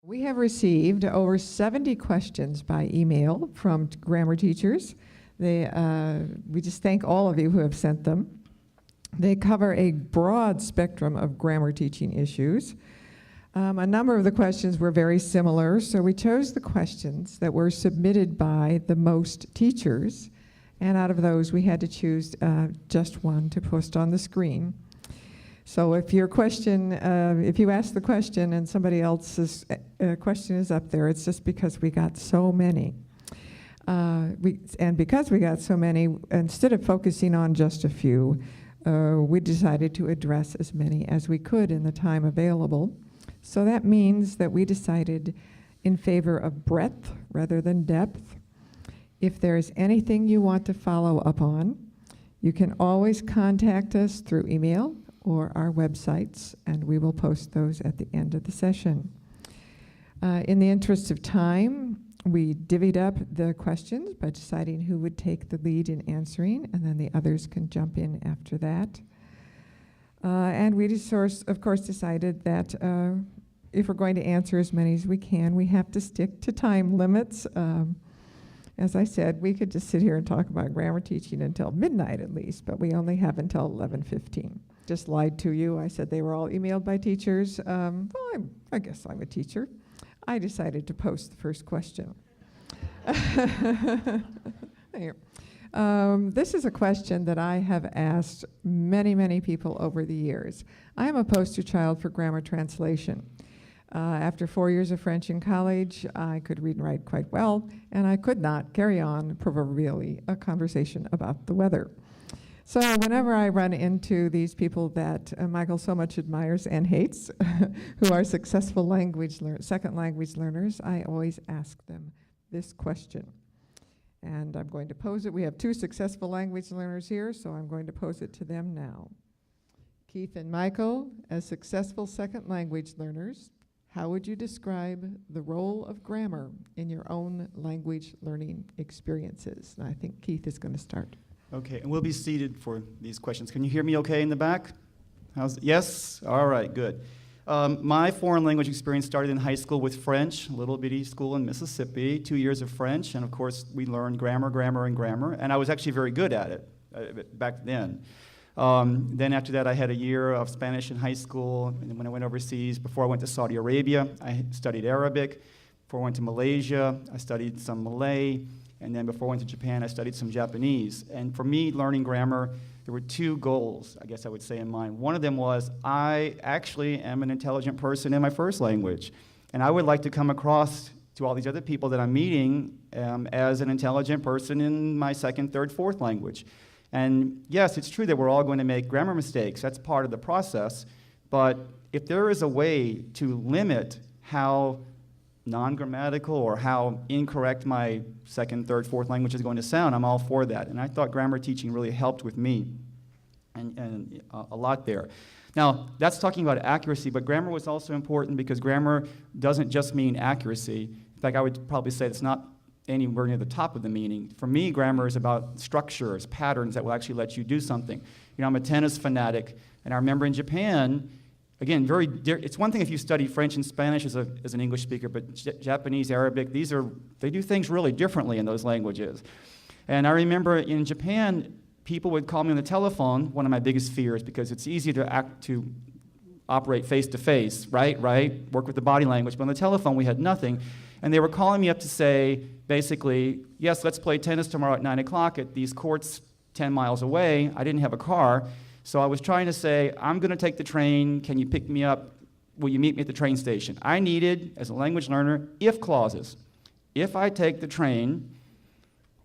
We have received over 70 questions by email from grammar teachers. We just thank all of you who have sent them. They cover a broad spectrum of grammar teaching issues. A number of the questions were very similar, so we chose the questions that were submitted by the most teachers, and out of those we had to choose just one to post on the screen. So if your question, if you ask the question and somebody else's question is up there, it's just because we got so many. And because we got so many, instead of focusing on just a few, we decided to address as many as we could in the time available. So that means that we decided in favor of breadth rather than depth. If there's anything you want to follow up on, you can always contact us through email or our websites, and we will post those at the end of the session. In the interest of time, we divvied up the questions by deciding who would take the lead in answering, and then the others can jump in after that. And we of course decided that if we're going to answer as many as we can, we have to stick to time limits. As I said, we could just sit here and talk about grammar teaching until midnight at least, but we only have until 11:15. Just lied to you. I said they were all emailed by teachers. Well, I guess I'm a teacher. I decided to post the first question. Here. This is a question that I have asked many, many people over the years. I am a poster child for grammar translation. After 4 years of French in college, I could read and write quite well, and I could not carry on, proverbially, a conversation about the weather. So whenever I run into these people that Michael so much admires and hates, who are successful second language learners, I always ask them this question. And I'm going to pose it. We have two successful language learners here, so I'm going to pose it to them now. Keith and Michael, as successful second language learners, how would you describe the role of grammar in your own language learning experiences? And I think Keith is going to start. Okay, and we'll be seated for these questions. Can you hear me okay in the back? Yes? All right, good. My foreign language experience started in high school with French, a little bitty school in Mississippi, 2 years of French, and of course we learned grammar, and I was actually very good at it back then. Then after that I had a year of Spanish in high school, and when I went overseas, before I went to Saudi Arabia, I studied Arabic. Before I went to Malaysia, I studied some Malay. And then before I went to Japan, I studied some Japanese. And for me, learning grammar, there were two goals, I guess I would say, in mind. One of them was I actually am an intelligent person in my first language. And I would like to come across to all these other people that I'm meeting as an intelligent person in my second, third, fourth language. And yes, it's true that we're all going to make grammar mistakes. That's part of the process. But if there is a way to limit how non-grammatical or how incorrect my second, third, fourth language is going to sound, I'm all for that. And I thought grammar teaching really helped with me and a lot there. Now, that's talking about accuracy, but grammar was also important because grammar doesn't just mean accuracy. In fact, I would probably say it's not anywhere near the top of the meaning. For me, grammar is about structures, patterns that will actually let you do something. You know, I'm a tennis fanatic, and I remember in Japan, again, it's one thing if you study French and Spanish as an English speaker, but Japanese, Arabic, they do things really differently in those languages. And I remember in Japan, people would call me on the telephone, one of my biggest fears, because it's easy to operate face-to-face, right? Work with the body language. But on the telephone, we had nothing. And they were calling me up to say, basically, yes, let's play tennis tomorrow at 9 o'clock at these courts 10 miles away. I didn't have a car. So I was trying to say, I'm going to take the train. Can you pick me up? Will you meet me at the train station? I needed, as a language learner, if clauses. If I take the train,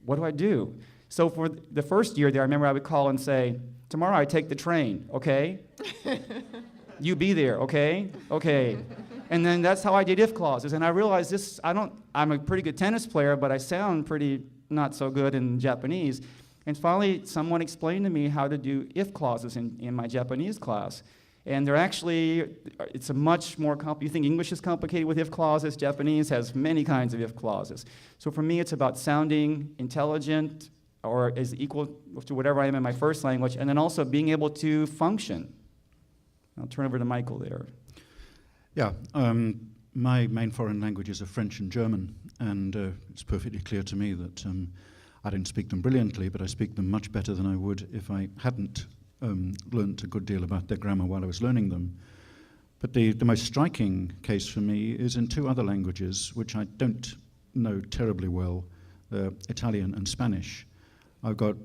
what do I do? So for the first year there, I remember I would call and say, tomorrow I take the train, okay? You be there, okay? Okay. And then that's how I did if clauses. And I realized I'm a pretty good tennis player, but I sound pretty not so good in Japanese. And finally, someone explained to me how to do if clauses in my Japanese class. And it's a much more complicated. You think English is complicated with if clauses. Japanese has many kinds of if clauses. So for me, it's about sounding intelligent or is equal to whatever I am in my first language, and then also being able to function. I'll turn over to Michael there. Yeah, my main foreign languages are French and German, and it's perfectly clear to me that I don't speak them brilliantly, but I speak them much better than I would if I hadn't learnt a good deal about their grammar while I was learning them. But the most striking case for me is in two other languages, which I don't know terribly well, Italian and Spanish. I've got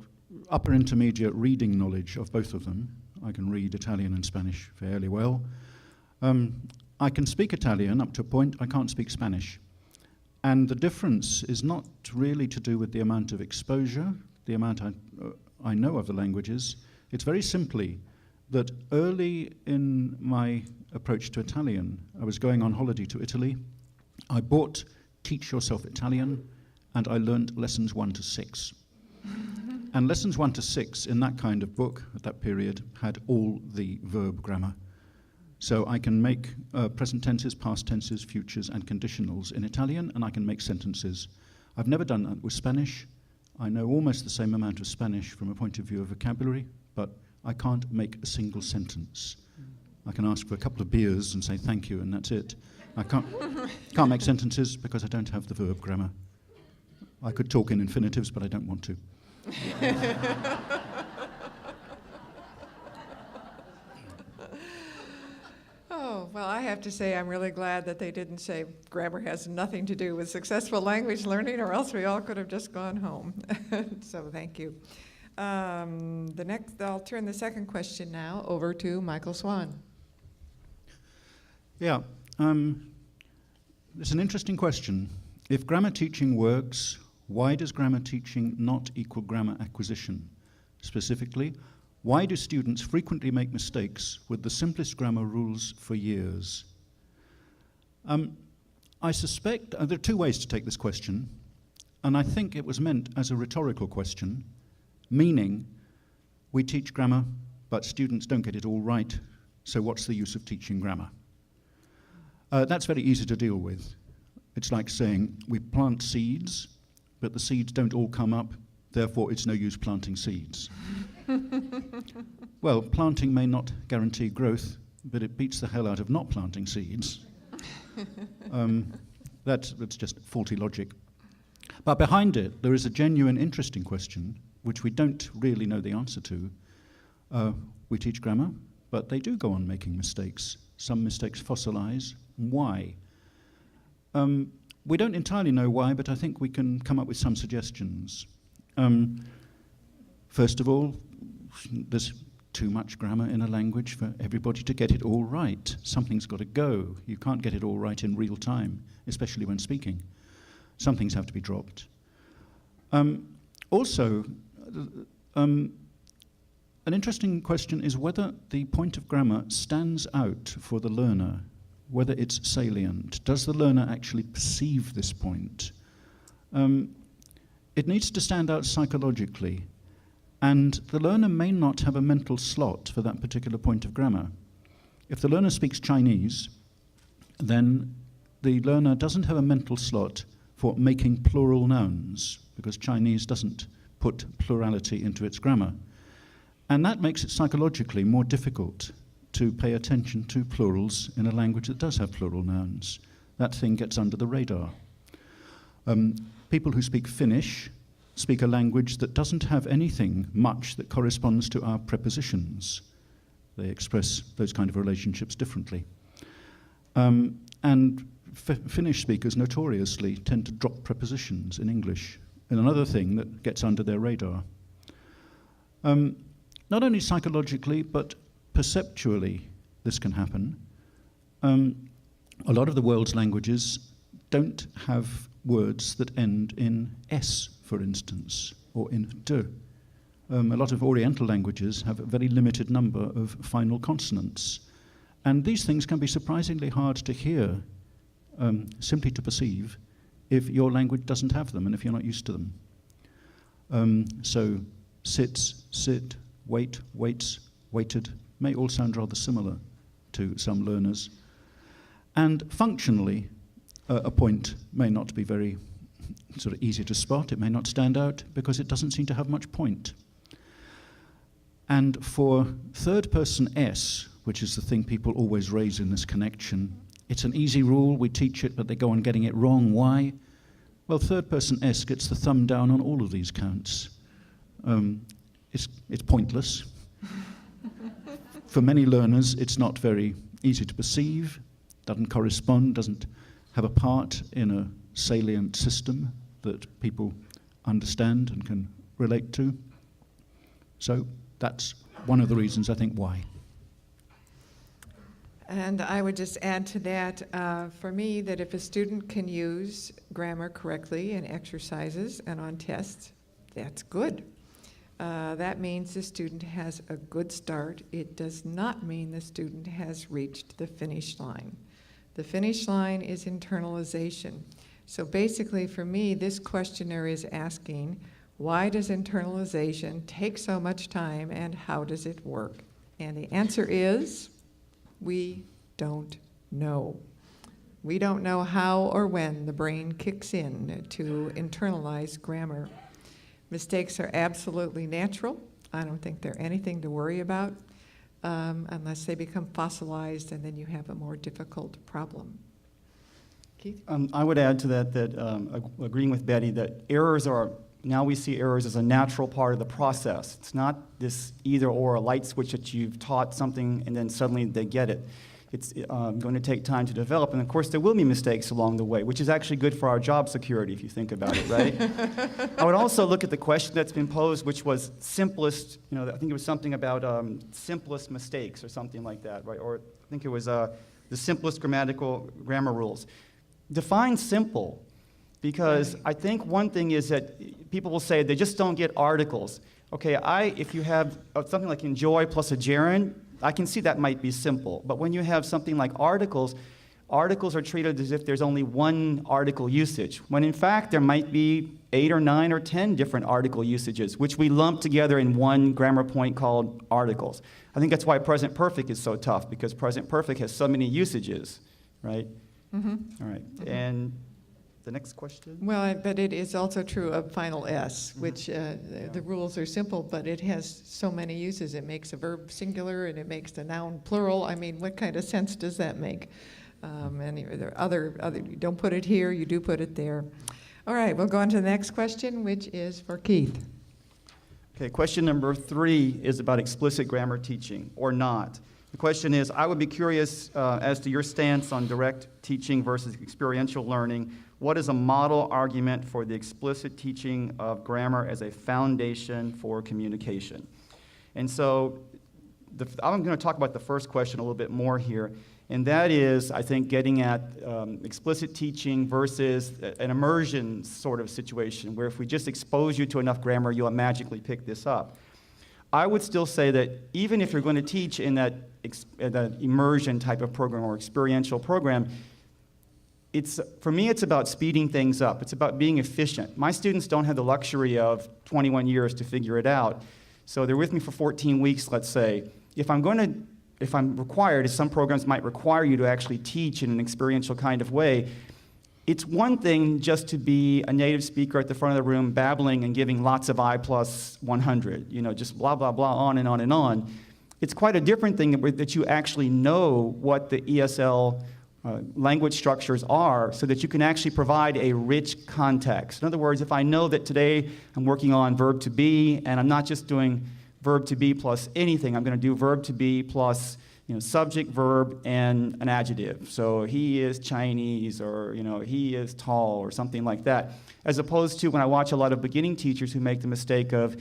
upper intermediate reading knowledge of both of them. I can read Italian and Spanish fairly well. I can speak Italian up to a point. I can't speak Spanish. And the difference is not really to do with the amount of exposure, the amount I know of the languages. It's very simply that early in my approach to Italian, I was going on holiday to Italy. I bought Teach Yourself Italian, and I learned lessons 1 to 6. And lessons 1 to 6 in that kind of book at that period had all the verb grammar. So I can make present tenses, past tenses, futures, and conditionals in Italian, and I can make sentences. I've never done that with Spanish. I know almost the same amount of Spanish from a point of view of vocabulary, but I can't make a single sentence. I can ask for a couple of beers and say thank you, and that's it. I can't make sentences because I don't have the verb grammar. I could talk in infinitives, but I don't want to. Oh, well, I have to say I'm really glad that they didn't say grammar has nothing to do with successful language learning, or else we all could have just gone home. So thank you. I'll turn the second question now over to Michael Swan. Yeah, it's an interesting question. If grammar teaching works, why does grammar teaching not equal grammar acquisition? Specifically, why do students frequently make mistakes with the simplest grammar rules for years? I suspect there are two ways to take this question, and I think it was meant as a rhetorical question, meaning we teach grammar, but students don't get it all right, so what's the use of teaching grammar? That's very easy to deal with. It's like saying we plant seeds, but the seeds don't all come up, therefore it's no use planting seeds. Well, planting may not guarantee growth, but it beats the hell out of not planting seeds. That's just faulty logic. But behind it, there is a genuine, interesting question, which we don't really know the answer to. We teach grammar, but they do go on making mistakes. Some mistakes fossilize. Why? We don't entirely know why, but I think we can come up with some suggestions. First of all, there's too much grammar in a language for everybody to get it all right. Something's got to go. You can't get it all right in real time, especially when speaking. Some things have to be dropped. Also, an interesting question is whether the point of grammar stands out for the learner, whether it's salient. Does the learner actually perceive this point? It needs to stand out psychologically, and the learner may not have a mental slot for that particular point of grammar. If the learner speaks Chinese, then the learner doesn't have a mental slot for making plural nouns, because Chinese doesn't put plurality into its grammar. And that makes it psychologically more difficult to pay attention to plurals in a language that does have plural nouns. That thing gets under the radar. People who speak Finnish speak a language that doesn't have anything much that corresponds to our prepositions. They express those kind of relationships differently. And Finnish speakers notoriously tend to drop prepositions in English, and another thing that gets under their radar. Not only psychologically, but perceptually, this can happen. A lot of the world's languages don't have words that end in S, for instance, or in de. A lot of Oriental languages have a very limited number of final consonants. And these things can be surprisingly hard to hear, simply to perceive, if your language doesn't have them and if you're not used to them. So sits, sit, wait, waits, waited, may all sound rather similar to some learners. And functionally, a point may not be very sort of easy to spot. It may not stand out because it doesn't seem to have much point. And for third person S, which is the thing people always raise in this connection, it's an easy rule, we teach it, but they go on getting it wrong. Why? Well, third person S gets the thumb down on all of these counts. It's pointless. For many learners, it's not very easy to perceive, doesn't correspond, doesn't have a part in a salient system that people understand and can relate to. So that's one of the reasons I think why. And I would just add to that, for me, that if a student can use grammar correctly in exercises and on tests, that's good. That means the student has a good start. It does not mean the student has reached the finish line. The finish line is internalization. So basically, for me, this questionnaire is asking, why does internalization take so much time and how does it work? And the answer is, we don't know. We don't know how or when the brain kicks in to internalize grammar. Mistakes are absolutely natural. I don't think they're anything to worry about unless they become fossilized, and then you have a more difficult problem. Keith? I would add to that agreeing with Betty, that errors are, now we see errors as a natural part of the process. It's not this either or, a light switch that you've taught something and then suddenly they get it. It's going to take time to develop, and of course there will be mistakes along the way, which is actually good for our job security if you think about it, right? I would also look at the question that's been posed, which was simplest, I think it was something about simplest mistakes or something like that, right? Or I think it was the simplest grammar rules. Define simple, because I think one thing is that people will say they just don't get articles. Okay, if you have something like enjoy plus a gerund, I can see that might be simple, but when you have something like articles are treated as if there's only one article usage, when in fact there might be 8 or 9 or 10 different article usages, which we lump together in one grammar point called articles. I think that's why present perfect is so tough, because present perfect has so many usages, right? Mm-hmm. All right, mm-hmm. And the next question? Well, but it is also true of final S, which the rules are simple, but it has so many uses. It makes a verb singular and it makes the noun plural. I mean, what kind of sense does that make? And there are other, you don't put it here, you do put it there. All right, we'll go on to the next question, which is for Keith. Okay, question number 3 is about explicit grammar teaching, or not. The question is, I would be curious as to your stance on direct teaching versus experiential learning. What is a model argument for the explicit teaching of grammar as a foundation for communication? And so I'm going to talk about the first question a little bit more here, and that is, I think, getting at explicit teaching versus an immersion sort of situation, where if we just expose you to enough grammar, you'll magically pick this up. I would still say that even if you're going to teach in that immersion type of program or experiential program, for me, it's about speeding things up. It's about being efficient. My students don't have the luxury of 21 years to figure it out. So they're with me for 14 weeks, let's say. If I'm required, as some programs might require you to actually teach in an experiential kind of way, it's one thing just to be a native speaker at the front of the room babbling and giving lots of I plus 100, just blah, blah, blah, on and on and on. It's quite a different thing that you actually know what the ESL language structures are, so that you can actually provide a rich context. In other words, if I know that today I'm working on verb to be, and I'm not just doing verb to be plus anything, I'm going to do verb to be plus subject, verb, and an adjective. So he is Chinese, or he is tall, or something like that. As opposed to when I watch a lot of beginning teachers who make the mistake of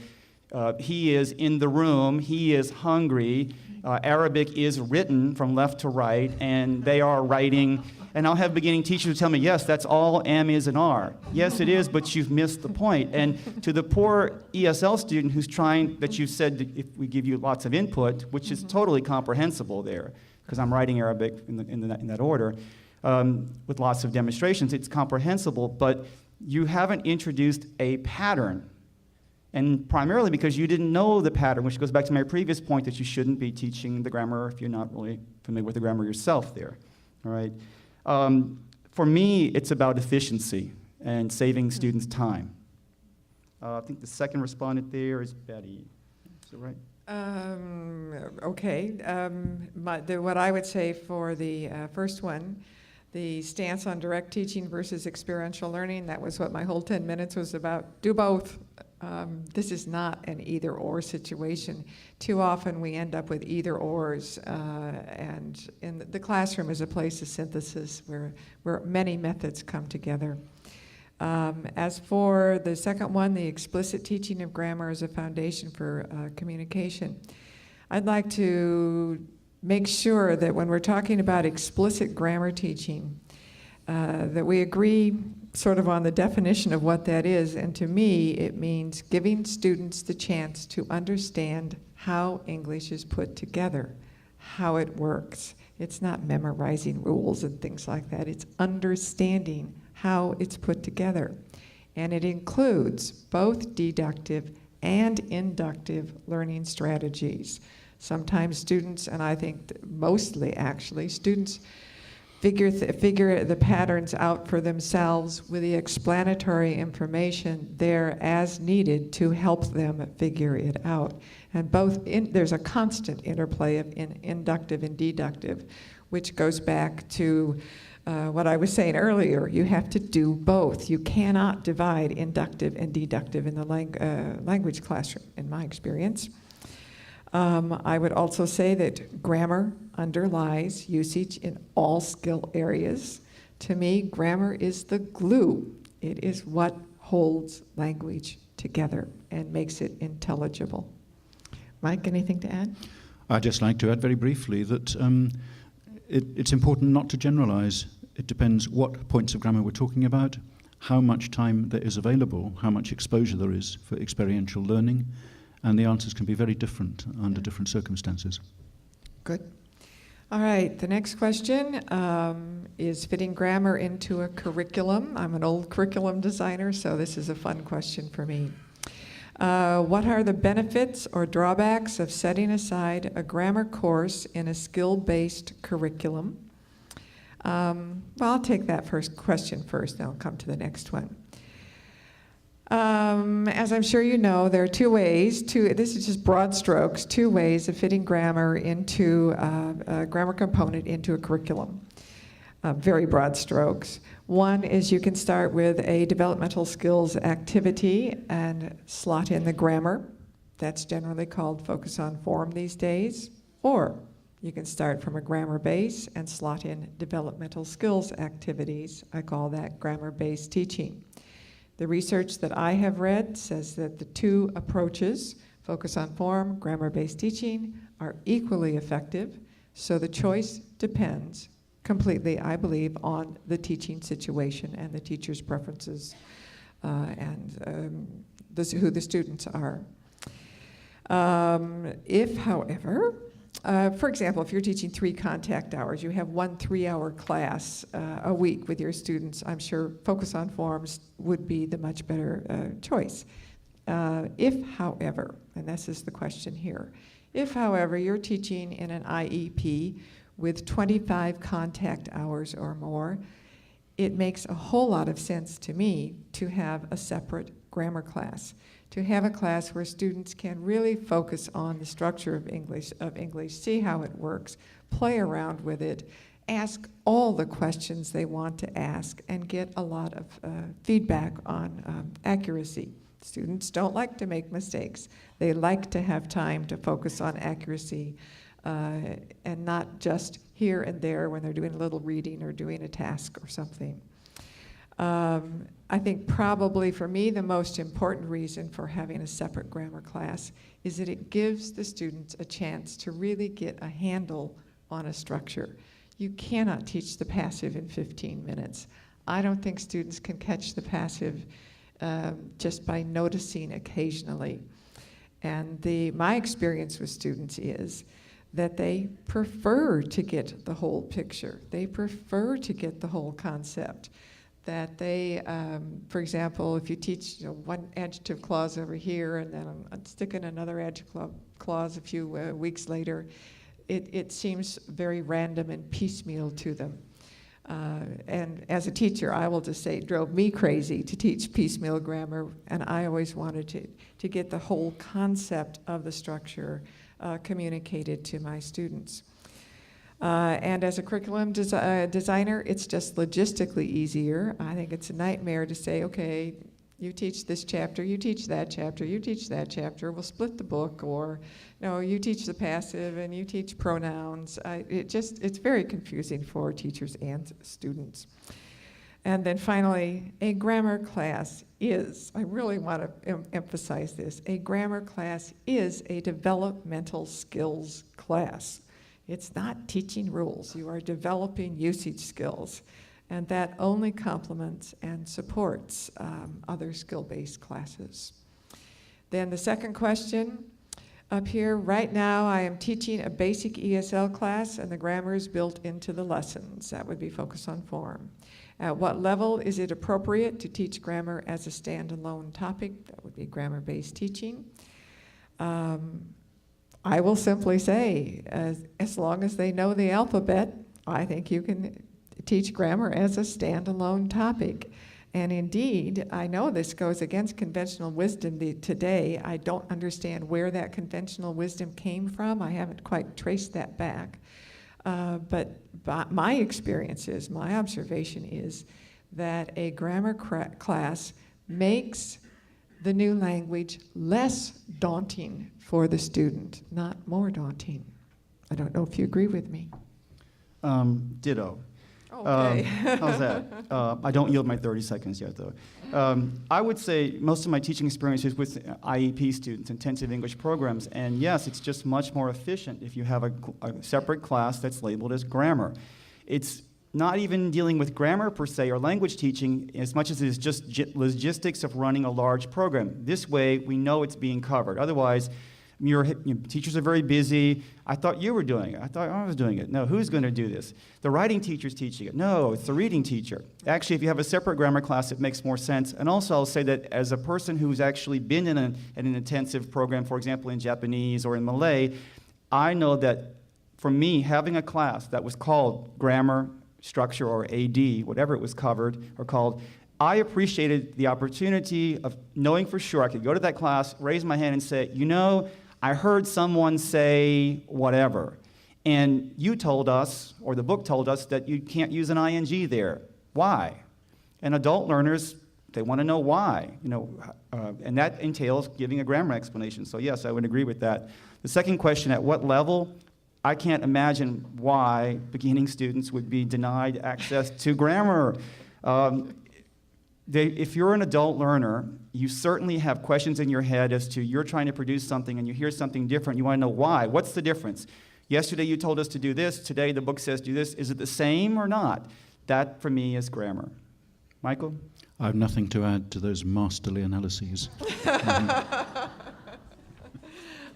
he is in the room, he is hungry, Arabic is written from left to right, and they are writing. And I'll have beginning teachers who tell me, yes, that's all am, is, and are. Yes, it is, but you've missed the point. And to the poor ESL student who's trying, that you said if we give you lots of input, which is totally comprehensible there, because I'm writing Arabic in that order, with lots of demonstrations, it's comprehensible, but you haven't introduced a pattern. And primarily because you didn't know the pattern, which goes back to my previous point that you shouldn't be teaching the grammar if you're not really familiar with the grammar yourself there, all right? For me, it's about efficiency and saving students time. I think the second respondent there is Betty. Is that right? Okay. What I would say for the first one, the stance on direct teaching versus experiential learning, that was what my whole 10 minutes was about. Do both. This is not an either-or situation. Too often we end up with either-ors, and the classroom is a place of synthesis where many methods come together. As for the second one, the explicit teaching of grammar as a foundation for communication, I'd like to make sure that when we're talking about explicit grammar teaching, that we agree sort of on the definition of what that is. And to me, it means giving students the chance to understand how English is put together, how it works. It's not memorizing rules and things like that. It's understanding how it's put together. And it includes both deductive and inductive learning strategies. Sometimes students, and I think mostly actually, students figure the patterns out for themselves with the explanatory information there as needed to help them figure it out. And there's a constant interplay of inductive and deductive, which goes back to what I was saying earlier. You have to do both. You cannot divide inductive and deductive in the language classroom, in my experience. I would also say that grammar underlies usage in all skill areas. To me, grammar is the glue. It is what holds language together and makes it intelligible. Mike, anything to add? I'd just like to add very briefly that it's important not to generalize. It depends what points of grammar we're talking about, how much time there is available, how much exposure there is for experiential learning, and the answers can be very different under different circumstances. Good. All right, the next question is fitting grammar into a curriculum. I'm an old curriculum designer, so this is a fun question for me. What are the benefits or drawbacks of setting aside a grammar course in a skill-based curriculum? Well, I'll take that first question first, then I'll come to the next one. As I'm sure you know, there are two ways, this is just broad strokes, two ways of fitting grammar into a grammar component into a curriculum. Very broad strokes. One is you can start with a developmental skills activity and slot in the grammar. That's generally called focus on form these days. Or you can start from a grammar base and slot in developmental skills activities. I call that grammar-based teaching. The research that I have read says that the two approaches, focus on form, grammar-based teaching, are equally effective, so the choice depends completely, I believe, on the teaching situation and the teacher's preferences and who the students are. If, however, for example, if you're teaching 3 contact hours, you have 1 3-hour class a week with your students, I'm sure focus on forms would be the much better choice. If, however, and this is the question here, if, however, you're teaching in an IEP with 25 contact hours or more, it makes a whole lot of sense to me to have a separate grammar class, to have a class where students can really focus on the structure of English, see how it works, play around with it, ask all the questions they want to ask, and get a lot of feedback on accuracy. Students don't like to make mistakes. They like to have time to focus on accuracy and not just here and there when they're doing a little reading or doing a task or something. I think probably for me the most important reason for having a separate grammar class is that it gives the students a chance to really get a handle on a structure. You cannot teach the passive in 15 minutes. I don't think students can catch the passive just by noticing occasionally. And my experience with students is that they prefer to get the whole picture. They prefer to get the whole concept. That they, for example, if you teach one adjective clause over here and then I'm sticking another adjective clause a few weeks later, it seems very random and piecemeal to them. And as a teacher, I will just say it drove me crazy to teach piecemeal grammar, and I always wanted to get the whole concept of the structure communicated to my students. And as a curriculum designer, it's just logistically easier. I think it's a nightmare to say, okay, you teach this chapter, you teach that chapter, you teach that chapter, we'll split the book, or no, you teach the passive and you teach pronouns. It's very confusing for teachers and students. And then finally, a grammar class is, I really want to emphasize this, a grammar class is a developmental skills class. It's not teaching rules. You are developing usage skills. And that only complements and supports other skill-based classes. Then the second question up here, right now I am teaching a basic ESL class and the grammar is built into the lessons. That would be focus on form. At what level is it appropriate to teach grammar as a standalone topic? That would be grammar-based teaching. I will simply say, as long as they know the alphabet, I think you can teach grammar as a standalone topic. And indeed, I know this goes against conventional wisdom today. I don't understand where that conventional wisdom came from. I haven't quite traced that back. But my experience is, my observation is that a grammar class makes the new language less daunting for the student, not more daunting. I don't know if you agree with me. Ditto. Okay. How's that? I don't yield my 30 seconds yet, though. I would say most of my teaching experience is with IEP students, intensive English programs, and yes, it's just much more efficient if you have a separate class that's labeled as grammar. It's not even dealing with grammar per se or language teaching as much as it is just logistics of running a large program. This way, we know it's being covered. Otherwise, your teachers are very busy. I thought you were doing it. I thought I was doing it. No, who's going to do this? The writing teacher's teaching it. No, it's the reading teacher. Actually, if you have a separate grammar class, it makes more sense. And also, I'll say that as a person who's actually been in an intensive program, for example, in Japanese or in Malay, I know that for me, having a class that was called grammar, structure, or AD, whatever it was covered or called, I appreciated the opportunity of knowing for sure I could go to that class, raise my hand and say, you know, I heard someone say whatever, and you told us, or the book told us, that you can't use an ing there. Why? And adult learners, they want to know why, and that entails giving a grammar explanation. So yes, I would agree with that. The second question, at what level? I can't imagine why beginning students would be denied access to grammar. If you're an adult learner, you certainly have questions in your head as to you're trying to produce something and you hear something different. You want to know why. What's the difference? Yesterday you told us to do this. Today the book says do this. Is it the same or not? That, for me, is grammar. Michael? I have nothing to add to those masterly analyses.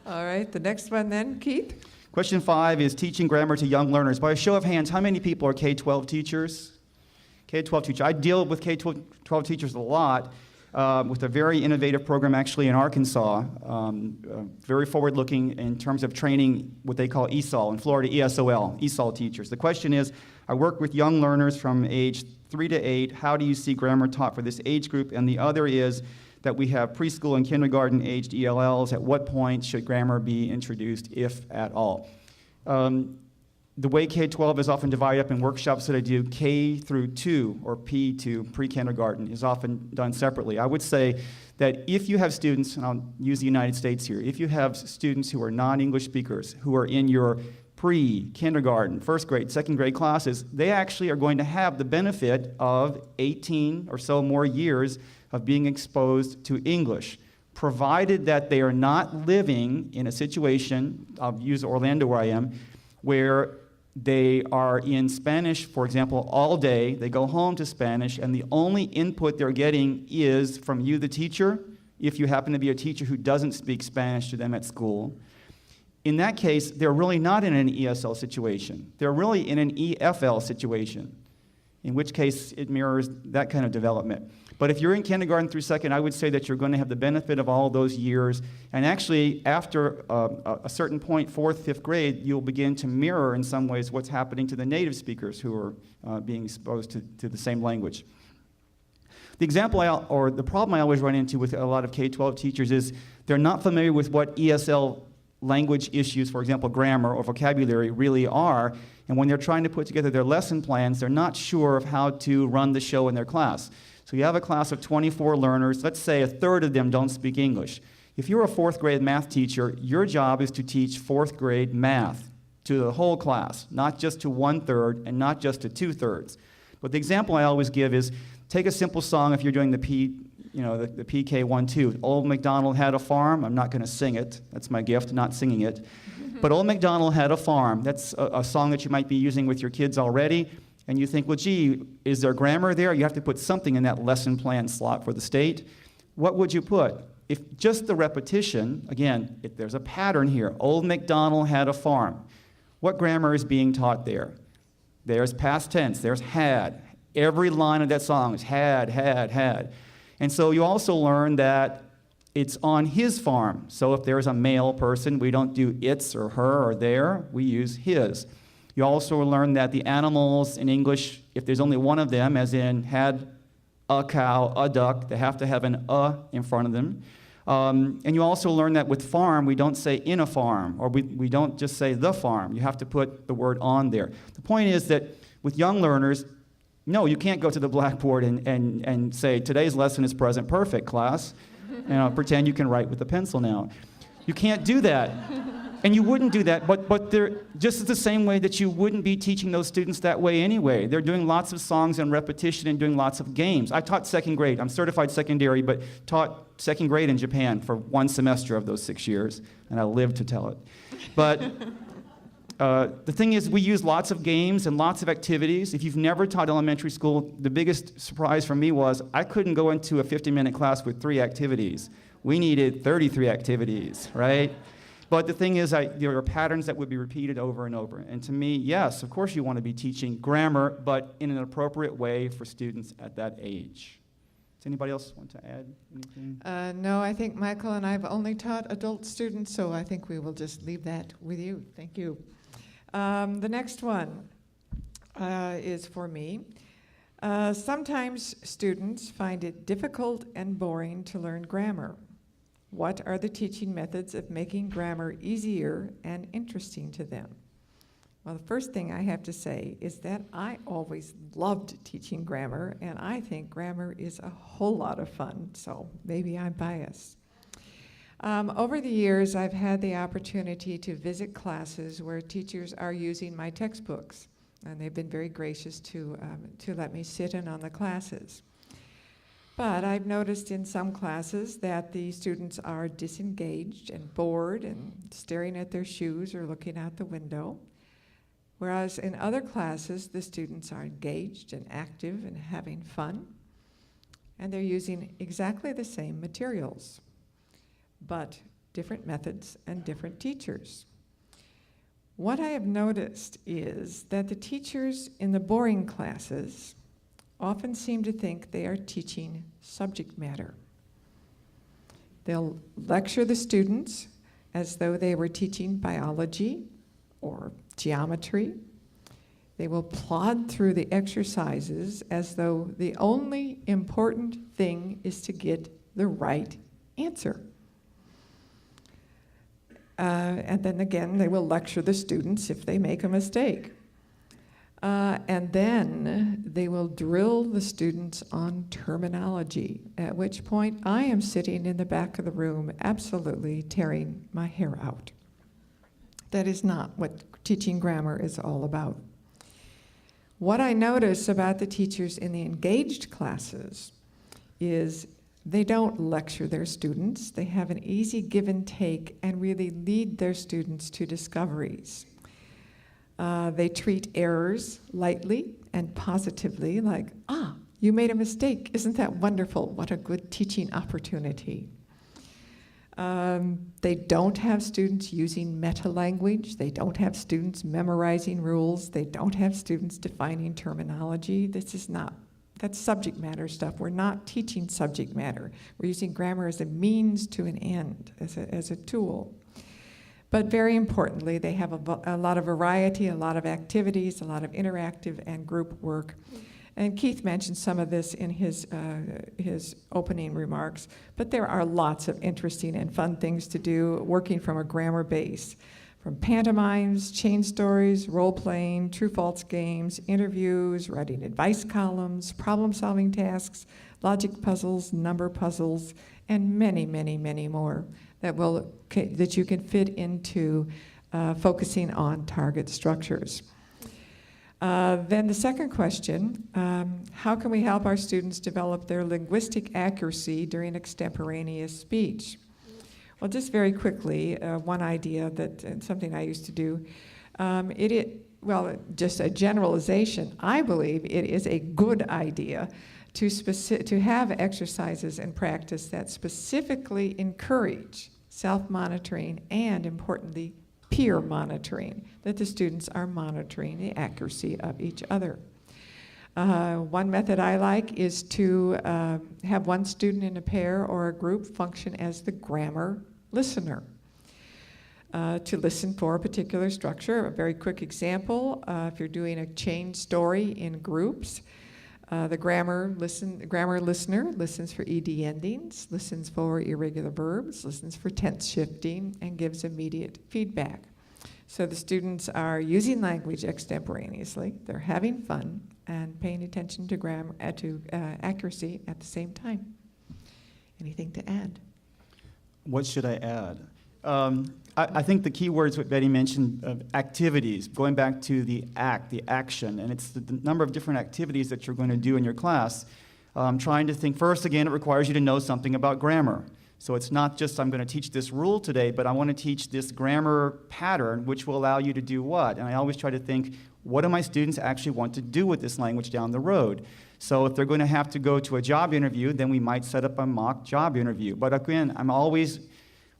All right, the next one then, Keith? Question 5 is teaching grammar to young learners. By a show of hands, how many people are K-12 teachers? K-12 teacher. I deal with K-12 teachers a lot with a very innovative program actually in Arkansas, very forward-looking in terms of training what they call ESOL, in Florida ESOL, ESOL teachers. The question is, I work with young learners from age 3 to 8. How do you see grammar taught for this age group? And the other is that we have preschool and kindergarten aged ELLs. At what point should grammar be introduced, if at all? The way K-12 is often divided up in workshops that I do, K through 2, or P2, pre-kindergarten, is often done separately. I would say that if you have students, and I'll use the United States here, if you have students who are non-English speakers, who are in your pre-kindergarten, first grade, second grade classes, they actually are going to have the benefit of 18 or so more years of being exposed to English, provided that they are not living in a situation, I'll use Orlando where I am, where they are in Spanish, for example, all day. They go home to Spanish, and the only input they're getting is from you, the teacher, if you happen to be a teacher who doesn't speak Spanish to them at school. In that case, they're really not in an ESL situation. They're really in an EFL situation. in which case it mirrors that kind of development. But if you're in kindergarten through second, I would say that you're going to have the benefit of all those years. And actually, after a certain point, fourth, fifth grade, you'll begin to mirror in some ways what's happening to the native speakers who are being exposed to the same language. The example or the problem I always run into with a lot of K-12 teachers is they're not familiar with what ESL language issues, for example, grammar or vocabulary, really are. And when they're trying to put together their lesson plans, they're not sure of how to run the show in their class. So you have a class of 24 learners. Let's say a third of them don't speak English. If you're a fourth grade math teacher, your job is to teach fourth grade math to the whole class, not just to 1/3 and not just to 2/3. But the example I always give is take a simple song if you're doing the PK 1-2. Old MacDonald had a farm. I'm not going to sing it. That's my gift, not singing it. But Old MacDonald had a farm. That's a song that you might be using with your kids already. And you think, well, gee, is there grammar there? You have to put something in that lesson plan slot for the state. What would you put? If just the repetition, again, if there's a pattern here. Old MacDonald had a farm. What grammar is being taught there? There's past tense. There's had. Every line of that song is had. And so you also learn that it's on his farm. So if there's a male person, we don't do its or her or their. We use his. You also learn that the animals in English, if there's only one of them, as in had a cow, a duck, they have to have an in front of them. And you also learn that with farm, we don't say in a farm, or we don't just say the farm. You have to put the word on there. The point is that with young learners, no, you can't go to the blackboard and say, today's lesson is present perfect, class. Pretend you can write with a pencil now. You can't do that. And you wouldn't do that, but they're just the same way that you wouldn't be teaching those students that way anyway. They're doing lots of songs and repetition and doing lots of games. I taught second grade. I'm certified secondary, but taught second grade in Japan for 1 semester of those 6 years, and I lived to tell it. But the thing is, we use lots of games and lots of activities. If you've never taught elementary school, the biggest surprise for me was I couldn't go into a 50-minute class with 3 activities. We needed 33 activities, right? But the thing is, there are patterns that would be repeated over and over. And to me, yes, of course you want to be teaching grammar, but in an appropriate way for students at that age. Does anybody else want to add anything? No, I think Michael and I have only taught adult students, so I think we will just leave that with you. Thank you. The next one is for me. Sometimes students find it difficult and boring to learn grammar. What are the teaching methods of making grammar easier and interesting to them? Well, the first thing I have to say is that I always loved teaching grammar, and I think grammar is a whole lot of fun, so maybe I'm biased. Over the years, I've had the opportunity to visit classes where teachers are using my textbooks, and they've been very gracious to let me sit in on the classes. But I've noticed in some classes that the students are disengaged and bored and staring at their shoes or looking out the window, whereas in other classes, the students are engaged and active and having fun, and they're using exactly the same materials, but different methods and different teachers. What I have noticed is that the teachers in the boring classes often seem to think they are teaching subject matter. They'll lecture the students as though they were teaching biology or geometry. They will plod through the exercises as though the only important thing is to get the right answer. And then again, they will lecture the students if they make a mistake. And then they will drill the students on terminology, at which point I am sitting in the back of the room absolutely tearing my hair out. That is not what teaching grammar is all about. What I notice about the teachers in the engaged classes is they don't lecture their students. They have an easy give and take and really lead their students to discoveries. They treat errors lightly and positively, like, you made a mistake. Isn't that wonderful? What a good teaching opportunity. They don't have students using meta-language. They don't have students memorizing rules. They don't have students defining terminology. That's subject matter stuff. We're not teaching subject matter. We're using grammar as a means to an end, as a tool. But very importantly, they have a lot of variety, a lot of activities, a lot of interactive and group work. And Keith mentioned some of this in his opening remarks, but there are lots of interesting and fun things to do working from a grammar base. From pantomimes, chain stories, role-playing, true-false games, interviews, writing advice columns, problem-solving tasks, logic puzzles, number puzzles, and many, many, many more that you can fit into focusing on target structures. Then the second question, how can we help our students develop their linguistic accuracy during extemporaneous speech? Well, just very quickly, one idea that something I used to do, just a generalization, I believe it is a good idea to have exercises and practice that specifically encourage self-monitoring and, importantly, peer monitoring, that the students are monitoring the accuracy of each other. One method I like is to have one student in a pair or a group function as the grammar listener, to listen for a particular structure. A very quick example, if you're doing a chain story in groups, the grammar listener listens for ED endings, listens for irregular verbs, listens for tense shifting, and gives immediate feedback. So the students are using language extemporaneously, they're having fun, and paying attention to grammar, to accuracy at the same time. Anything to add? What should I add? I think the key words what Betty mentioned, activities, going back to the action, and it's the number of different activities that you're going to do in your class. Trying to think, first, again, it requires you to know something about grammar. So it's not just I'm going to teach this rule today, but I want to teach this grammar pattern, which will allow you to do what? And I always try to think, what do my students actually want to do with this language down the road? So if they're going to have to go to a job interview, then we might set up a mock job interview. But again, I'm always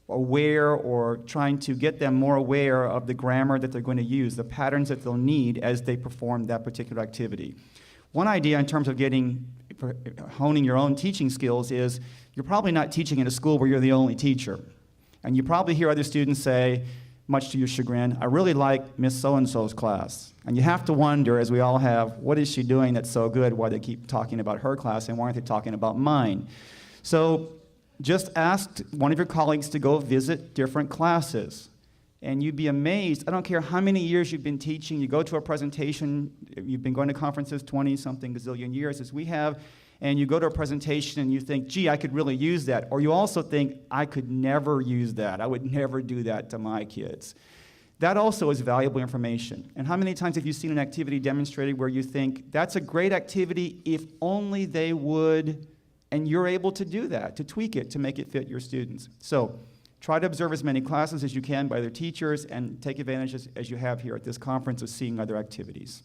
aware or trying to get them more aware of the grammar that they're going to use, the patterns that they'll need as they perform that particular activity. One idea in terms of honing your own teaching skills is you're probably not teaching in a school where you're the only teacher. And you probably hear other students say, much to your chagrin, I really like Miss So-and-so's class. And you have to wonder, as we all have, what is she doing that's so good? Why they keep talking about her class and why aren't they talking about mine? So just ask one of your colleagues to go visit different classes. And you'd be amazed. I don't care how many years you've been teaching. You go to a presentation. You've been going to conferences 20-something gazillion years, as we have. And you go to a presentation and you think, gee, I could really use that. Or you also think, I could never use that. I would never do that to my kids. That also is valuable information. And how many times have you seen an activity demonstrated where you think, that's a great activity if only they would, and you're able to do that, to tweak it, to make it fit your students. So try to observe as many classes as you can by their teachers and take advantage as you have here at this conference of seeing other activities.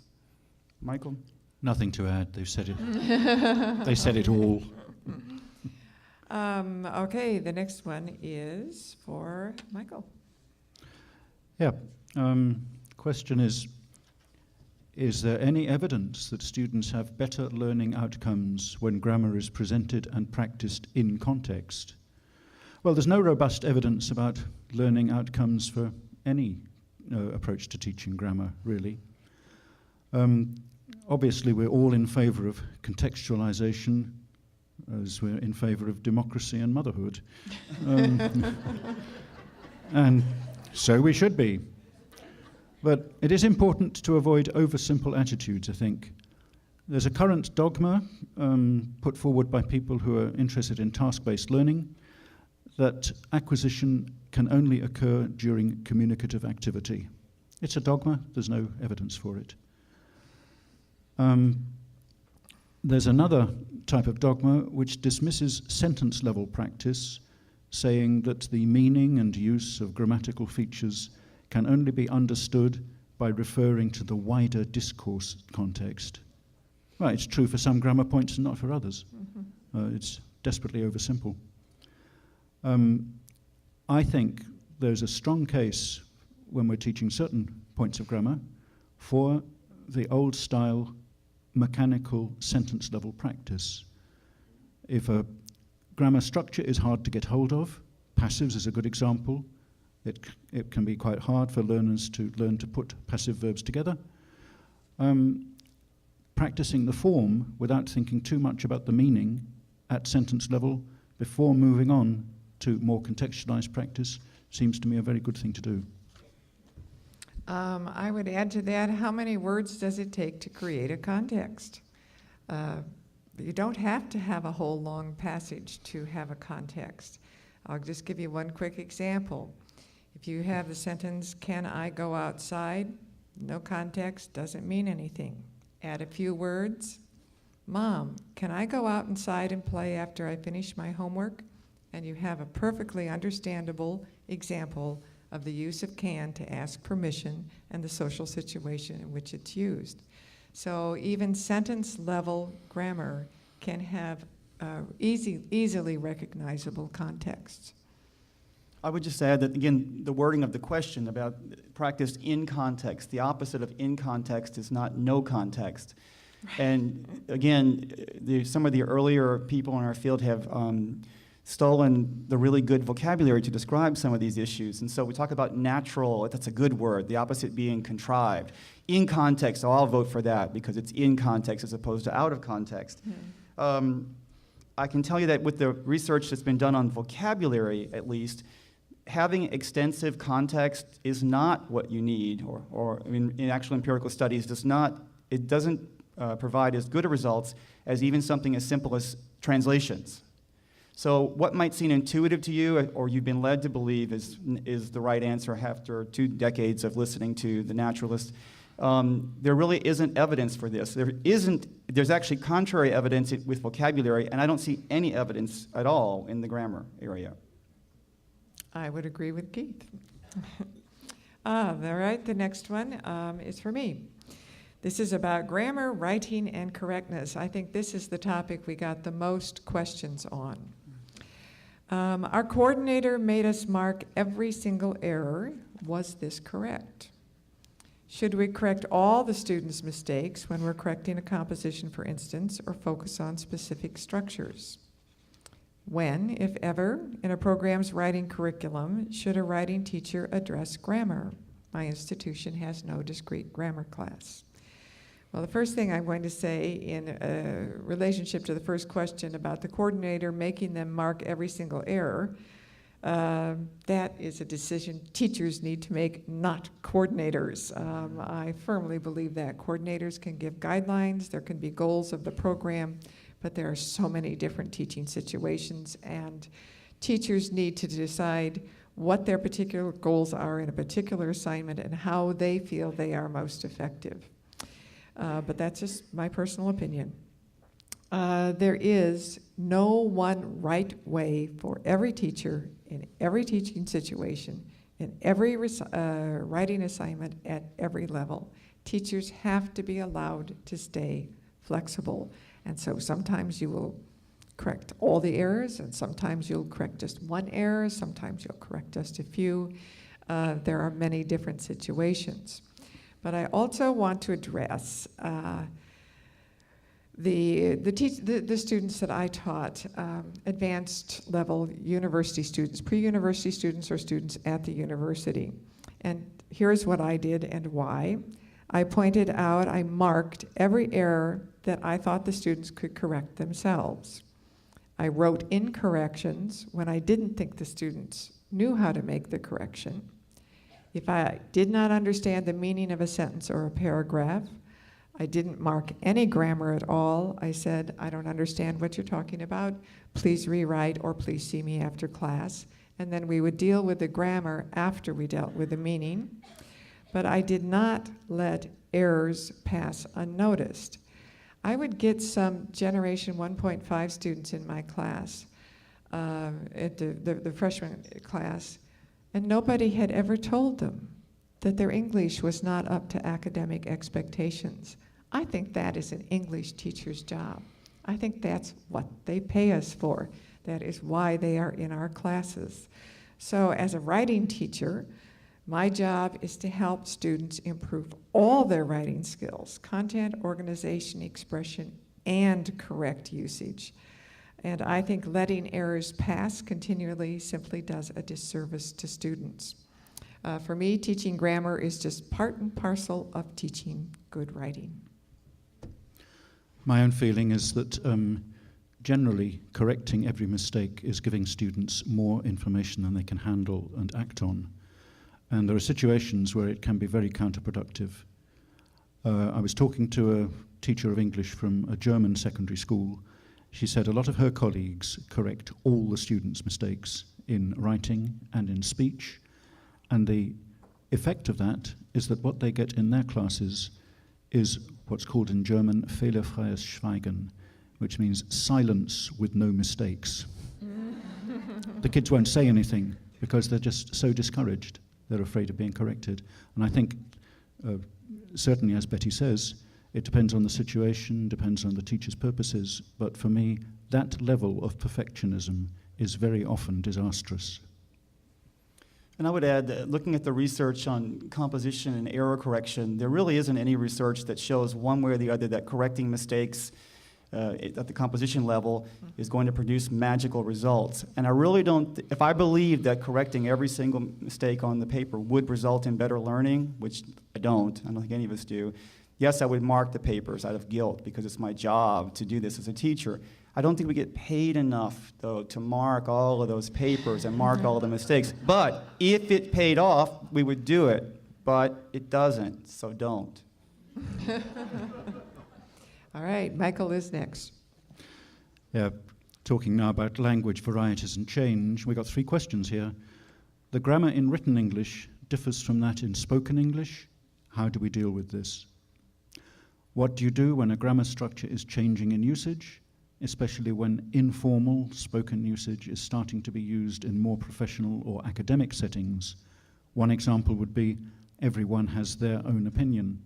Michael? Nothing to add. They've said it. They said it all. Okay, the next one is for Michael. Yeah. Question is there any evidence that students have better learning outcomes when grammar is presented and practiced in context? Well, there's no robust evidence about learning outcomes for any approach to teaching grammar, really. Obviously, we're all in favor of contextualization, as we're in favor of democracy and motherhood. And so we should be. But it is important to avoid oversimple attitudes, I think. There's a current dogma put forward by people who are interested in task-based learning that acquisition can only occur during communicative activity. It's a dogma, there's no evidence for it. There's another type of dogma which dismisses sentence-level practice, saying that the meaning and use of grammatical features can only be understood by referring to the wider discourse context. Well, it's true for some grammar points and not for others. Mm-hmm. It's desperately oversimple. I think there's a strong case when we're teaching certain points of grammar for the old style mechanical sentence level practice. If a grammar structure is hard to get hold of, passives is a good example. It can be quite hard for learners to learn to put passive verbs together. Practicing the form without thinking too much about the meaning at sentence level before moving on to more contextualized practice seems to me a very good thing to do. I would add to that, how many words does it take to create a context? You don't have to have a whole long passage to have a context. I'll just give you one quick example. If you have the sentence, can I go outside? No context, doesn't mean anything. Add a few words. Mom, can I go out inside and play after I finish my homework? And you have a perfectly understandable example of the use of can to ask permission and the social situation in which it's used. So even sentence level grammar can have easily recognizable contexts. I would just add that, again, the wording of the question about practiced in context, the opposite of in context is not no context. And again, some of the earlier people in our field have stolen the really good vocabulary to describe some of these issues. And so we talk about natural, that's a good word, the opposite being contrived. In context, so I'll vote for that because it's in context as opposed to out of context. I can tell you that with the research that's been done on vocabulary, at least, having extensive context is not what you need, or in actual empirical studies it doesn't provide as good a results as even something as simple as translations. So what might seem intuitive to you, or you've been led to believe is the right answer after 2 decades of listening to the naturalists, there really isn't evidence for this. There's actually contrary evidence with vocabulary, and I don't see any evidence at all in the grammar area. I would agree with Keith. All right, the next one is for me. This is about grammar, writing, and correctness. I think this is the topic we got the most questions on. Our coordinator made us mark every single error. Was this correct? Should we correct all the students' mistakes when we're correcting a composition, for instance, or focus on specific structures? When, if ever, in a program's writing curriculum, should a writing teacher address grammar? My institution has no discrete grammar class. Well, the first thing I'm going to say in relationship to the first question about the coordinator making them mark every single error, that is a decision teachers need to make, not coordinators. I firmly believe that coordinators can give guidelines, there can be goals of the program, but there are so many different teaching situations, and teachers need to decide what their particular goals are in a particular assignment and how they feel they are most effective. But that's just my personal opinion. There is no one right way for every teacher in every teaching situation, in every writing assignment at every level. Teachers have to be allowed to stay flexible. And so sometimes you will correct all the errors, and sometimes you'll correct just one error, sometimes you'll correct just a few. There are many different situations. But I also want to address the students that I taught, advanced level university students, pre-university students, or students at the university. And here's what I did and why. I pointed out, I marked every error that I thought the students could correct themselves. I wrote in corrections when I didn't think the students knew how to make the correction. If I did not understand the meaning of a sentence or a paragraph, I didn't mark any grammar at all. I said, I don't understand what you're talking about. Please rewrite, or please see me after class. And then we would deal with the grammar after we dealt with the meaning. But I did not let errors pass unnoticed. I would get some Generation 1.5 students in my class, at the freshman class, and nobody had ever told them that their English was not up to academic expectations. I think that is an English teacher's job. I think that's what they pay us for. That is why they are in our classes. So as a writing teacher, my job is to help students improve all their writing skills, content, organization, expression, and correct usage. And I think letting errors pass continually simply does a disservice to students. For me, teaching grammar is just part and parcel of teaching good writing. My own feeling is that generally correcting every mistake is giving students more information than they can handle and act on. And there are situations where it can be very counterproductive. I was talking to a teacher of English from a German secondary school. She said a lot of her colleagues correct all the students' mistakes in writing and in speech, and the effect of that is that what they get in their classes is what's called in German fehlerfreies Schweigen, which means silence with no mistakes. The kids won't say anything because they're just so discouraged. They're afraid of being corrected. And I think, certainly as Betty says, it depends on the situation, depends on the teacher's purposes, but for me, that level of perfectionism is very often disastrous. And I would add that looking at the research on composition and error correction, there really isn't any research that shows one way or the other that correcting mistakes at the composition level is going to produce magical results. And I really don't, if I believed that correcting every single mistake on the paper would result in better learning, which I don't think any of us do, yes, I would mark the papers out of guilt because it's my job to do this as a teacher. I don't think we get paid enough, though, to mark all of those papers and mark all the mistakes. But if it paid off, we would do it. But it doesn't, so don't. All right, Michael is next. Yeah, talking now about language varieties and change, we got 3 questions here. The grammar in written English differs from that in spoken English. How do we deal with this? What do you do when a grammar structure is changing in usage, especially when informal spoken usage is starting to be used in more professional or academic settings? One example would be, everyone has their own opinion.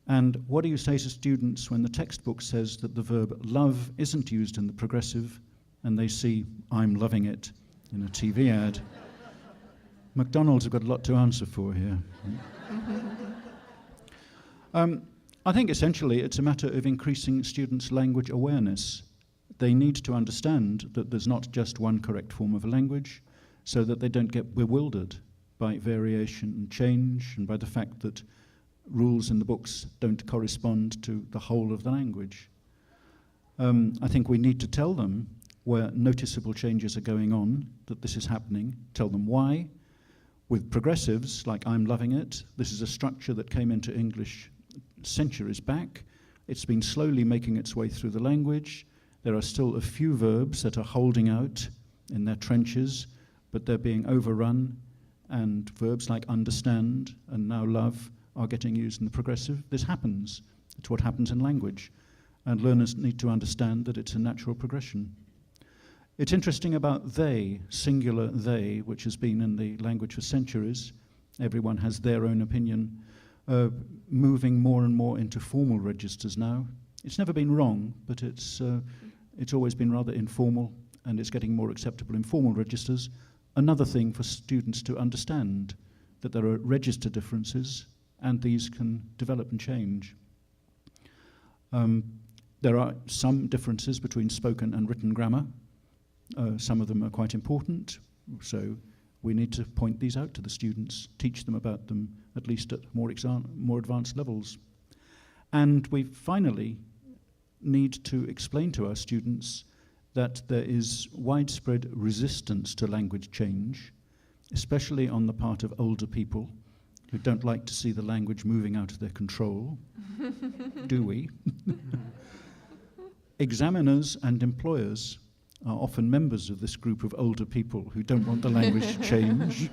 And what do you say to students when the textbook says that the verb love isn't used in the progressive and they see I'm loving it in a TV ad? McDonald's have got a lot to answer for here. I think essentially it's a matter of increasing students' language awareness. They need to understand that there's not just one correct form of a language, so that they don't get bewildered by variation and change and by the fact that rules in the books don't correspond to the whole of the language. I think we need to tell them where noticeable changes are going on, that this is happening, tell them why. With progressives, like I'm loving it, this is a structure that came into English centuries back. It's been slowly making its way through the language. There are still a few verbs that are holding out in their trenches, but they're being overrun, and verbs like understand and now love are getting used in the progressive. This happens. It's what happens in language. And learners need to understand that it's a natural progression. It's interesting about they, singular they, which has been in the language for centuries. Everyone has their own opinion, moving more and more into formal registers now. It's never been wrong, but it's always been rather informal, and it's getting more acceptable in formal registers. Another thing for students to understand, that there are register differences, and these can develop and change. There are some differences between spoken and written grammar. Some of them are quite important, so we need to point these out to the students, teach them about them, at least at more advanced levels. And we finally need to explain to our students that there is widespread resistance to language change, especially on the part of older people who don't like to see the language moving out of their control. Do we? Examiners and employers are often members of this group of older people who don't want the language to change.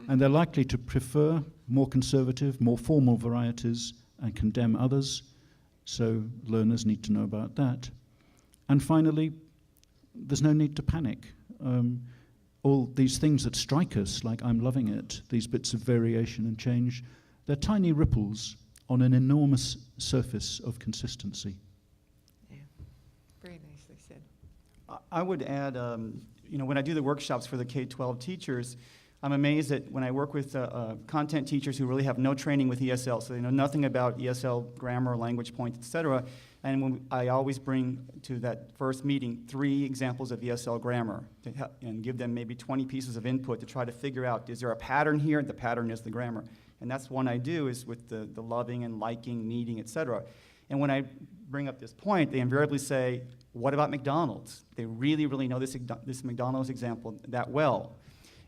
And they're likely to prefer more conservative, more formal varieties and condemn others. So learners need to know about that. And finally, there's no need to panic. All these things that strike us, like I'm loving it, these bits of variation and change, they're tiny ripples on an enormous surface of consistency. Yeah, very nicely said. I would add, when I do the workshops for the K-12 teachers, I'm amazed that when I work with content teachers who really have no training with ESL, so they know nothing about ESL grammar, language points, etc., and when I always bring to that first meeting 3 examples of ESL grammar and give them maybe 20 pieces of input to try to figure out, is there a pattern here? The pattern is the grammar. And that's one I do is with the loving and liking, needing, etc. And when I bring up this point, they invariably say, what about McDonald's? They really, really know this McDonald's example that well.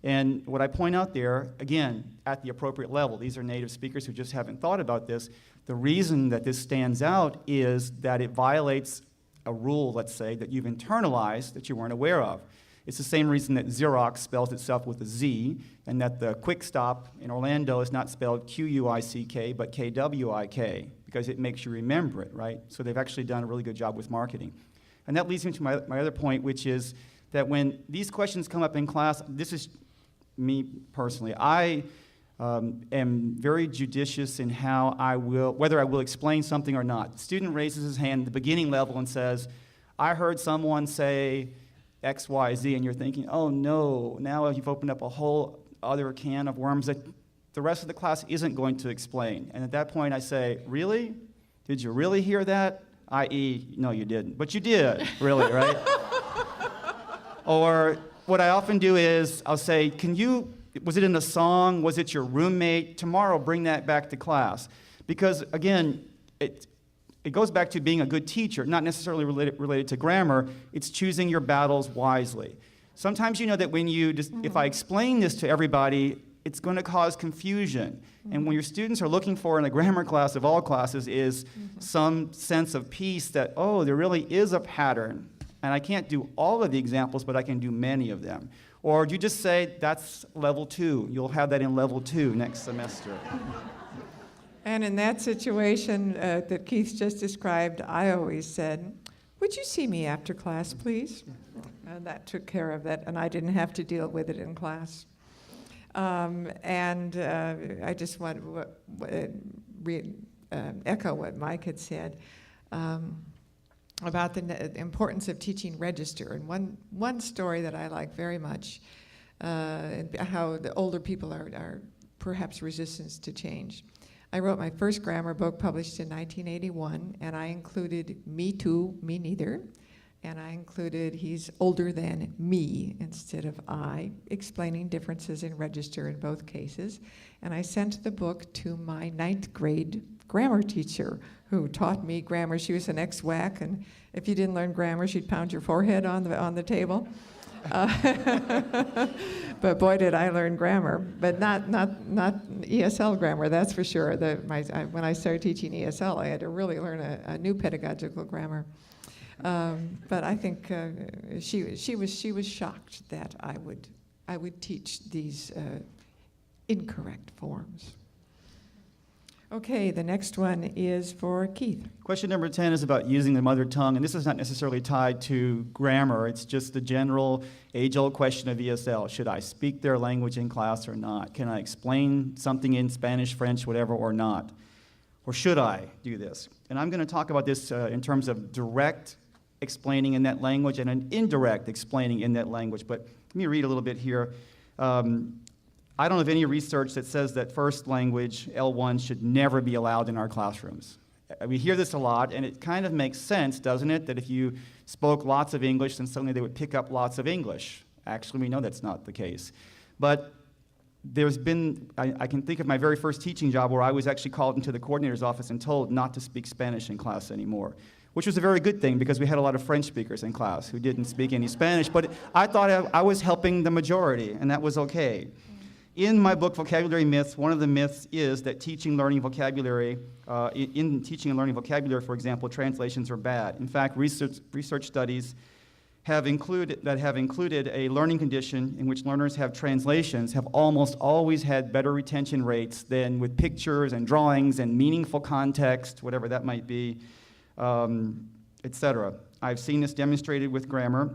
And what I point out there, again, at the appropriate level, these are native speakers who just haven't thought about this. The reason that this stands out is that it violates a rule, let's say, that you've internalized that you weren't aware of. It's the same reason that Xerox spells itself with a Z, and that the Quick Stop in Orlando is not spelled Q-U-I-C-K, but K-W-I-K, because it makes you remember it, right? So they've actually done a really good job with marketing. And that leads me to my other point, which is that when these questions come up in class, this is me personally, I am very judicious in how whether I will explain something or not. The student raises his hand at the beginning level and says, I heard someone say X, Y, Z, and you're thinking, oh no, now you've opened up a whole other can of worms that the rest of the class isn't going to explain. And at that point I say, really? Did you really hear that? I.e., no you didn't, but you did, really, right? Or what I often do is I'll say, was it in a song? Was it your roommate? Tomorrow, bring that back to class. Because again, it goes back to being a good teacher, not necessarily related to grammar. It's choosing your battles wisely. Sometimes you know that when if I explain this to everybody, it's going to cause confusion. And when your students are looking for in a grammar class of all classes is some sense of peace that, oh, there really is a pattern. And I can't do all of the examples, but I can do many of them. Or do you just say, that's level 2. You'll have that in level 2 next semester. And in that situation that Keith just described, I always said, would you see me after class, please? And that took care of it, and I didn't have to deal with it in class. I just want to echo what Mike had said. About the importance of teaching register. And one story that I like very much, how the older people are perhaps resistant to change. I wrote my first grammar book published in 1981, and I included me too, me neither, and I included he's older than me instead of I, explaining differences in register in both cases. And I sent the book to my 9th grade grammar teacher who taught me grammar. She was an ex-WAC, and if you didn't learn grammar, she'd pound your forehead on the table. But boy, did I learn grammar, but not ESL grammar, that's for sure. When I started teaching ESL, I had to really learn a new pedagogical grammar. But I think she was shocked that I would teach these incorrect forms. Okay, the next one is for Keith. Question number 10 is about using the mother tongue, and this is not necessarily tied to grammar. It's just the general age-old question of ESL. Should I speak their language in class or not? Can I explain something in Spanish, French, whatever, or not? Or should I do this? And I'm going to talk about this in terms of direct explaining in that language and an indirect explaining in that language. But let me read a little bit here. I don't have any research that says that first language, L1, should never be allowed in our classrooms. We hear this a lot, and it kind of makes sense, doesn't it, that if you spoke lots of English, then suddenly they would pick up lots of English. Actually, we know that's not the case. But there's been, I can think of my very first teaching job where I was actually called into the coordinator's office and told not to speak Spanish in class anymore, which was a very good thing because we had a lot of French speakers in class who didn't speak any Spanish, but I thought I was helping the majority, and that was okay. In my book, Vocabulary Myths, one of the myths is that teaching and learning vocabulary, for example, translations are bad. In fact, research studies have included a learning condition in which learners have translations have almost always had better retention rates than with pictures and drawings and meaningful context, whatever that might be, etc. I've seen this demonstrated with grammar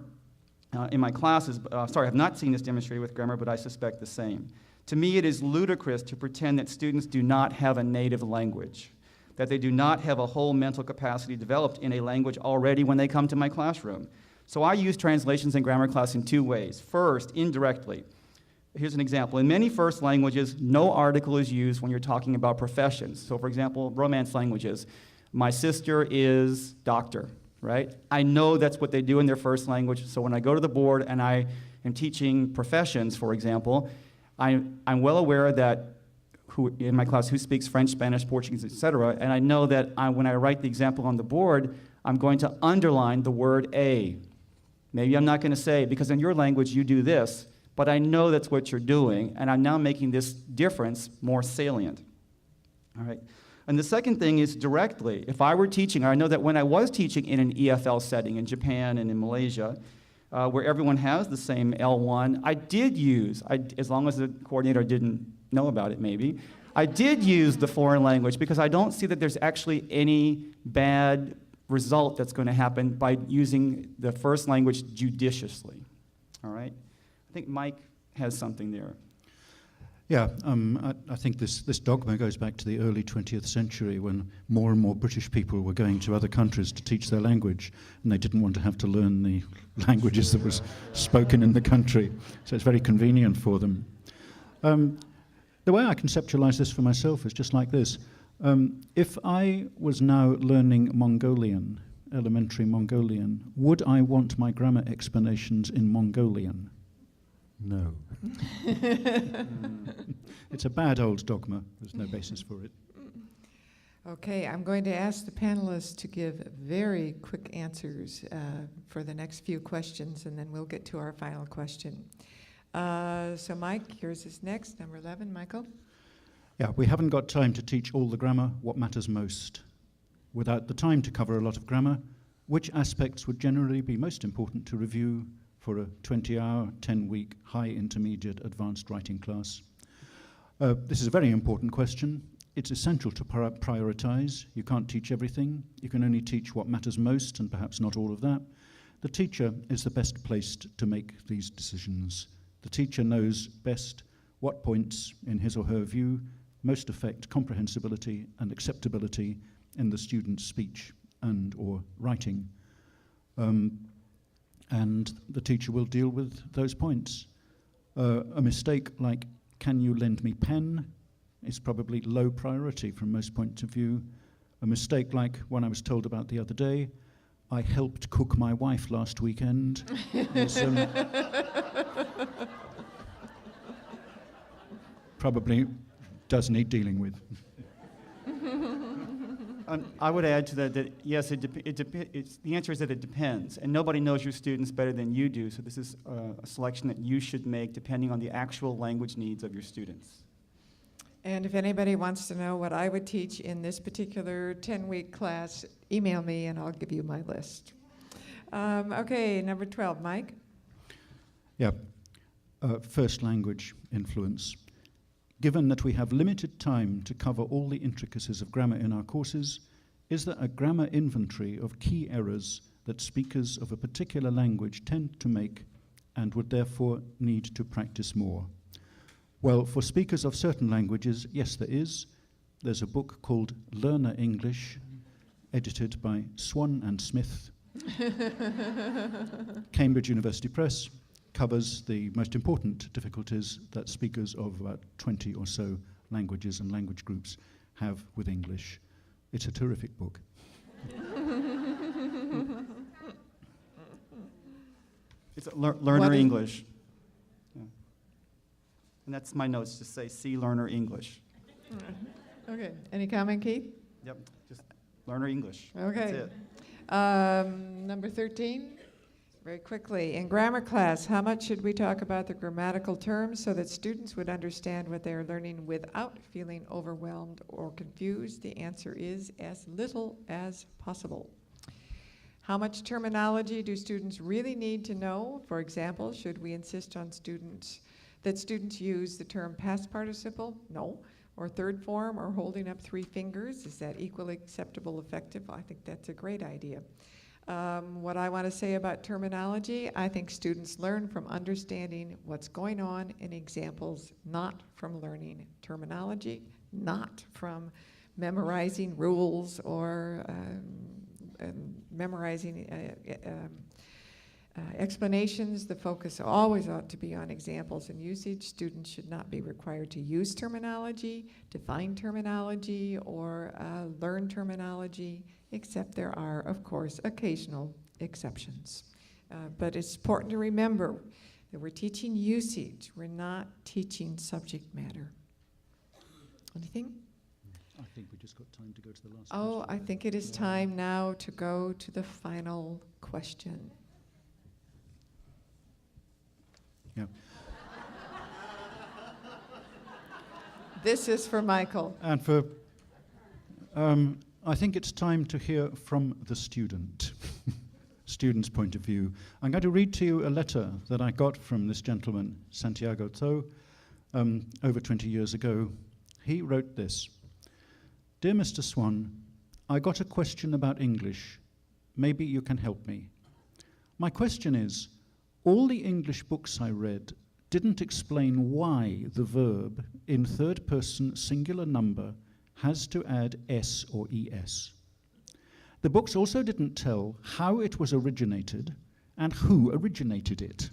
in my classes. Sorry, I've not seen this demonstrated with grammar, but I suspect the same. To me, it is ludicrous to pretend that students do not have a native language, that they do not have a whole mental capacity developed in a language already when they come to my classroom. So I use translations in grammar class in two ways. First, indirectly. Here's an example. In many first languages, no article is used when you're talking about professions. So for example, Romance languages, my sister is doctor, right? I know that's what they do in their first language, so when I go to the board and I am teaching professions, for example, I'm well aware that in my class who speaks French, Spanish, Portuguese, etc., and I know that when I write the example on the board, I'm going to underline the word a. Maybe I'm not going to say, because in your language you do this, but I know that's what you're doing, and I'm now making this difference more salient. All right. And the second thing is directly. If I were teaching, I know that when I was teaching in an EFL setting in Japan and in Malaysia, where everyone has the same L1, I did use, as long as the coordinator didn't know about it maybe, I did use the foreign language because I don't see that there's actually any bad result that's going to happen by using the first language judiciously. All right? I think Mike has something there. Yeah, I think this dogma goes back to the early 20th century when more and more British people were going to other countries to teach their language, and they didn't want to have to learn the languages that was spoken in the country. So it's very convenient for them. The way I conceptualize this for myself is just like this. If I was now learning Mongolian, elementary Mongolian, would I want my grammar explanations in Mongolian? No. It's a bad old dogma. There's no basis for it. Okay, I'm going to ask the panelists to give very quick answers for the next few questions, and then we'll get to our final question. So Mike, yours is next, number 11, Michael. Yeah, we haven't got time to teach all the grammar. What matters most? Without the time to cover a lot of grammar, which aspects would generally be most important to review for a 20-hour, 10-week, high intermediate advanced writing class? This is a very important question. It's essential to prioritize. You can't teach everything. You can only teach what matters most, and perhaps not all of that. The teacher is the best placed to make these decisions. The teacher knows best what points, in his or her view, most affect comprehensibility and acceptability in the student's speech and or writing. And the teacher will deal with those points. A mistake like, can you lend me pen, is probably low priority from most points of view. A mistake like one I was told about the other day, I helped cook my wife last weekend, is probably does need dealing with. I would add to that yes, the answer is that it depends, and nobody knows your students better than you do, so this is a selection that you should make depending on the actual language needs of your students. And if anybody wants to know what I would teach in this particular 10-week class, email me and I'll give you my list. Okay, number 12, Mike. Yeah, first language influence. Given that we have limited time to cover all the intricacies of grammar in our courses, is there a grammar inventory of key errors that speakers of a particular language tend to make and would therefore need to practice more? Well, for speakers of certain languages, yes, there is. There's a book called Learner English, edited by Swan and Smith. Cambridge University Press. Covers the most important difficulties that speakers of about 20 or so languages and language groups have with English. It's a terrific book. It's Learner English. Yeah. And that's my notes, just say, see Learner English. Okay, any comment, Keith? Yep, just Learner English. Okay. That's it. Number 13. Very quickly, in grammar class, how much should we talk about the grammatical terms so that students would understand what they are learning without feeling overwhelmed or confused? The answer is as little as possible. How much terminology do students really need to know? For example, should we insist on that students use the term past participle? No. Or third form, or holding up 3 fingers? Is that equally acceptable, effective? I think that's a great idea. What I want to say about terminology, I think students learn from understanding what's going on in examples, not from learning terminology, not from memorizing rules or memorizing Explanations, the focus always ought to be on examples and usage. Students should not be required to use terminology, define terminology, or learn terminology, except there are, of course, occasional exceptions. But it's important to remember that we're teaching usage. We're not teaching subject matter. Anything? I think we just got time to go to the last Oh, question. I think it is time now to go to the final question. Yeah. This is for Michael. And for, I think it's time to hear from the student's point of view. I'm going to read to you a letter that I got from this gentleman, Santiago Tho, over 20 years ago. He wrote this: "Dear Mr. Swan, I got a question about English. Maybe you can help me. My question is, all the English books I read didn't explain why the verb in third person singular number has to add s or es. The books also didn't tell how it was originated and who originated it.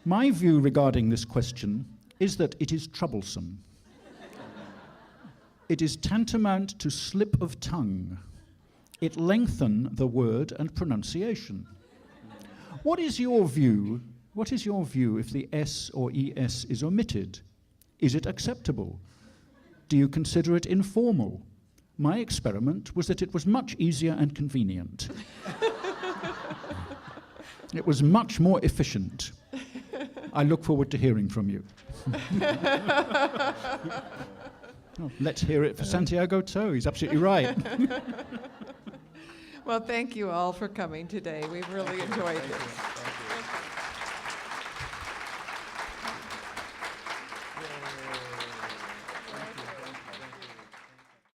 My view regarding this question is that it is troublesome. It is tantamount to slip of tongue. It lengthen the word and pronunciation. What is your view? What is your view if the s or es is omitted? Is it acceptable? Do you consider it informal? My experiment was that it was much easier and convenient. It was much more efficient. I look forward to hearing from you." Oh, let's hear it for Santiago Tho. He's absolutely right. Well, thank you all for coming today. We've really enjoyed this.